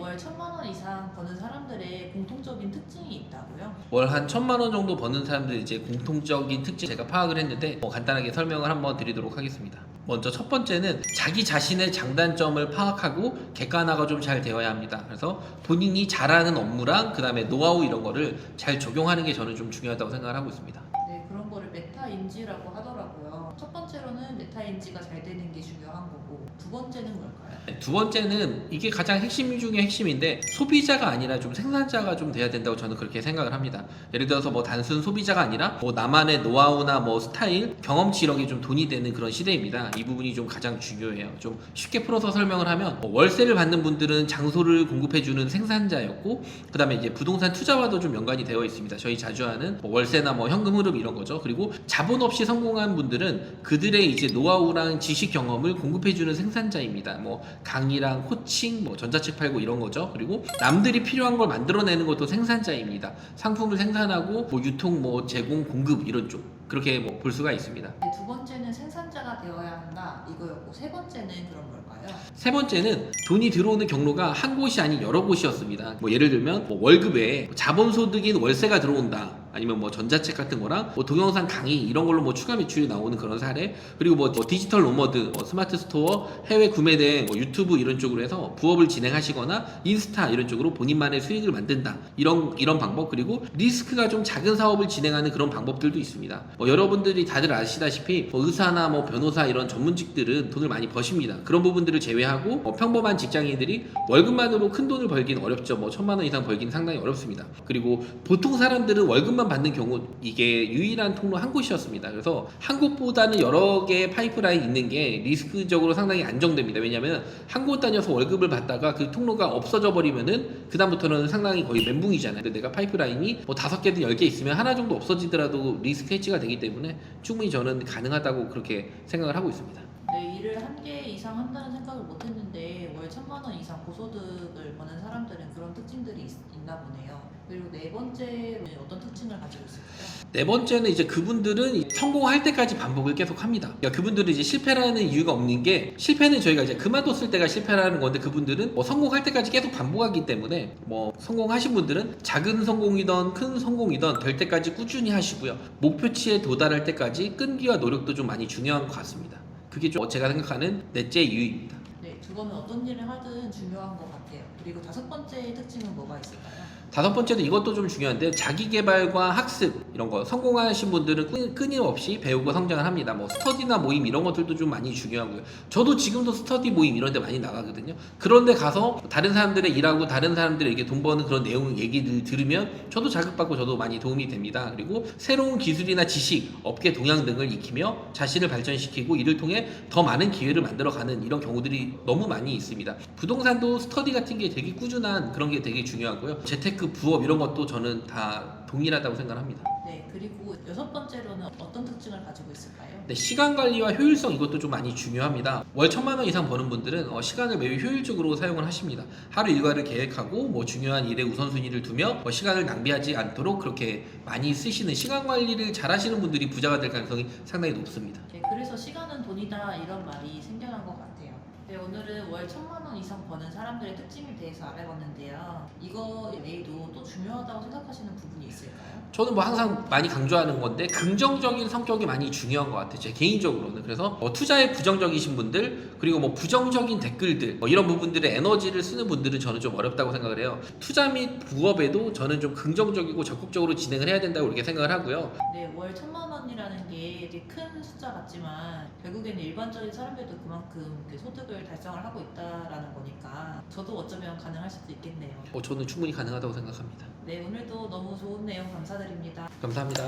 월 1,000만 원 이상 버는 사람들의 공통적인 특징이 있다고요? 월 한 1,000만 원 정도 버는 사람들 이제 공통적인 특징 제가 파악을 했는데 간단하게 설명을 한번 드리도록 하겠습니다. 먼저 첫 번째는 자기 자신의 장단점을 파악하고 객관화가 좀 잘 되어야 합니다. 그래서 본인이 잘하는 업무랑 그 다음에 노하우 이런 거를 잘 적용하는 게 저는 좀 중요하다고 생각을 하고 있습니다. 네, 그런 거를 메타인지라고 하더라고요. 첫 번째로는 메타인지가 잘 되는 게 중요한 거고, 두 번째는 뭘까요? 두 번째는 이게 가장 핵심 중에 핵심인데 소비자가 아니라 좀 생산자가 좀 돼야 된다고 저는 그렇게 생각을 합니다. 예를 들어서 뭐 단순 소비자가 아니라 뭐 나만의 노하우나 뭐 스타일, 경험치 이런 게 좀 돈이 되는 그런 시대입니다. 이 부분이 좀 가장 중요해요. 좀 쉽게 풀어서 설명을 하면 뭐 월세를 받는 분들은 장소를 공급해주는 생산자였고 그 다음에 이제 부동산 투자와도 좀 연관이 되어 있습니다. 저희 자주 하는 뭐 월세나 뭐 현금 흐름 이런 거죠. 그리고 자본 없이 성공한 분들은 그들의 이제 노하우랑 지식 경험을 공급해주는 생산자입니다. 뭐 강의랑 코칭, 뭐 전자책 팔고 이런 거죠. 그리고 남들이 필요한 걸 만들어내는 것도 생산자입니다. 상품을 생산하고 뭐 유통, 뭐 제공, 공급 이런 쪽 그렇게 뭐 볼 수가 있습니다. 네, 두 번째는 생산자가 되어야 한다 이거였고, 세 번째는 그럼 뭘까요? 세 번째는 돈이 들어오는 경로가 한 곳이 아닌 여러 곳이었습니다. 뭐 예를 들면 뭐 월급에 자본소득인 월세가 들어온다. 아니면 뭐 전자책 같은 거랑 뭐 동영상 강의 이런 걸로 뭐 추가 매출이 나오는 그런 사례, 그리고 뭐 디지털 노머드, 스마트 스토어, 해외 구매 등 뭐 유튜브 이런 쪽으로 해서 부업을 진행하시거나 인스타 이런 쪽으로 본인만의 수익을 만든다. 이런 방법, 그리고 리스크가 좀 작은 사업을 진행하는 그런 방법들도 있습니다. 뭐 여러분들이 다들 아시다시피 뭐 의사나 뭐 변호사 이런 전문직들은 돈을 많이 버십니다. 그런 부분들을 제외하고 평범한 직장인들이 월급만으로 큰 돈을 벌긴 어렵죠. 뭐 1,000만 원 이상 벌긴 상당히 어렵습니다. 그리고 보통 사람들은 월급만 받는 경우 이게 유일한 통로 한 곳이었습니다. 그래서 한 곳보다는 여러 개의 파이프라인 있는 게 리스크적으로 상당히 안정됩니다. 왜냐하면 한 곳 다녀서 월급을 받다가 그 통로가 없어져 버리면은 그 다음부터는 상당히 거의 멘붕이잖아요. 근데 내가 파이프라인이 뭐 5개든 10개 있으면 하나 정도 없어지더라도 리스크 해지가 되기 때문에 충분히 저는 가능하다고 그렇게 생각을 하고 있습니다. 네, 일을 한 개 이상 한다는 생각을 못 했는데 월 1,000만 원 이상 고소득을 버는 사람들은 그런 특징들이 있나 보네요. 그리고 네 번째는 어떤 특징을 가지고 있을까요? 네 번째는 이제 그분들은 성공할 때까지 반복을 계속 합니다. 그러니까 그분들은 이제 실패라는 이유가 없는 게, 실패는 저희가 이제 그만뒀을 때가 실패라는 건데 그분들은 뭐 성공할 때까지 계속 반복하기 때문에 뭐 성공하신 분들은 작은 성공이든 큰 성공이든 될 때까지 꾸준히 하시고요. 목표치에 도달할 때까지 끈기와 노력도 좀 많이 중요한 것 같습니다. 그게 좀 제가 생각하는 넷째 이유입니다. 네, 두 번은 어떤 일을 하든 중요한 것 같아요. 그리고 다섯 번째 특징은 뭐가 있을까요? 다섯 번째는 이것도 좀 중요한데, 자기개발과 학습 이런 거 성공하신 분들은 끊임없이 배우고 성장을 합니다. 뭐 스터디나 모임 이런 것들도 좀 많이 중요하고요. 저도 지금도 스터디 모임 이런 데 많이 나가거든요. 그런데 가서 다른 사람들의 일하고 다른 사람들에게 돈 버는 그런 내용 얘기를 들으면 저도 자극받고 저도 많이 도움이 됩니다. 그리고 새로운 기술이나 지식, 업계 동향 등을 익히며 자신을 발전시키고 이를 통해 더 많은 기회를 만들어가는 이런 경우들이 너무 많이 있습니다. 부동산도 스터디 같은 게 되게 꾸준한 그런 게 되게 중요하고요. 재테크, 부업 이런 것도 저는 다 동일하다고 생각합니다. 네, 그리고 여섯 번째로는 어떤 특징을 가지고 있을까요? 네, 시간 관리와 효율성 이것도 좀 많이 중요합니다. 월 1,000만 원 이상 버는 분들은 시간을 매우 효율적으로 사용을 하십니다. 하루 일과를 계획하고 뭐 중요한 일에 우선순위를 두며 시간을 낭비하지 않도록 그렇게 많이 쓰시는, 시간 관리를 잘 하시는 분들이 부자가 될 가능성이 상당히 높습니다. 네, 그래서 시간은 돈이다 이런 말이 생겨난 것 같아요. 네, 오늘은 월 1,000만 원 이상 버는 사람들의 특징에 대해서 알아봤는데요. 이거 외에도 또 중요하다고 생각하시는 부분이 있을까요? 저는 뭐 항상 많이 강조하는 건데 긍정적인 성격이 많이 중요한 것 같아요. 제 개인적으로는. 그래서 투자에 부정적이신 분들, 그리고 뭐 부정적인 댓글들 이런 부분들의 에너지를 쓰는 분들은 저는 좀 어렵다고 생각을 해요. 투자 및 부업에도 저는 좀 긍정적이고 적극적으로 진행을 해야 된다고 이렇게 생각을 하고요. 네, 월 1,000만 원이라는 게 되게 큰 숫자 같지만 결국에는 일반적인 사람들도 그만큼 소득을 달성을 하고 있다라는 거니까 저도 어쩌면 가능할 수도 있겠네요. 저는 충분히 가능하다고 생각합니다. 네, 오늘도 너무 좋은 내용 감사드립니다. 감사합니다.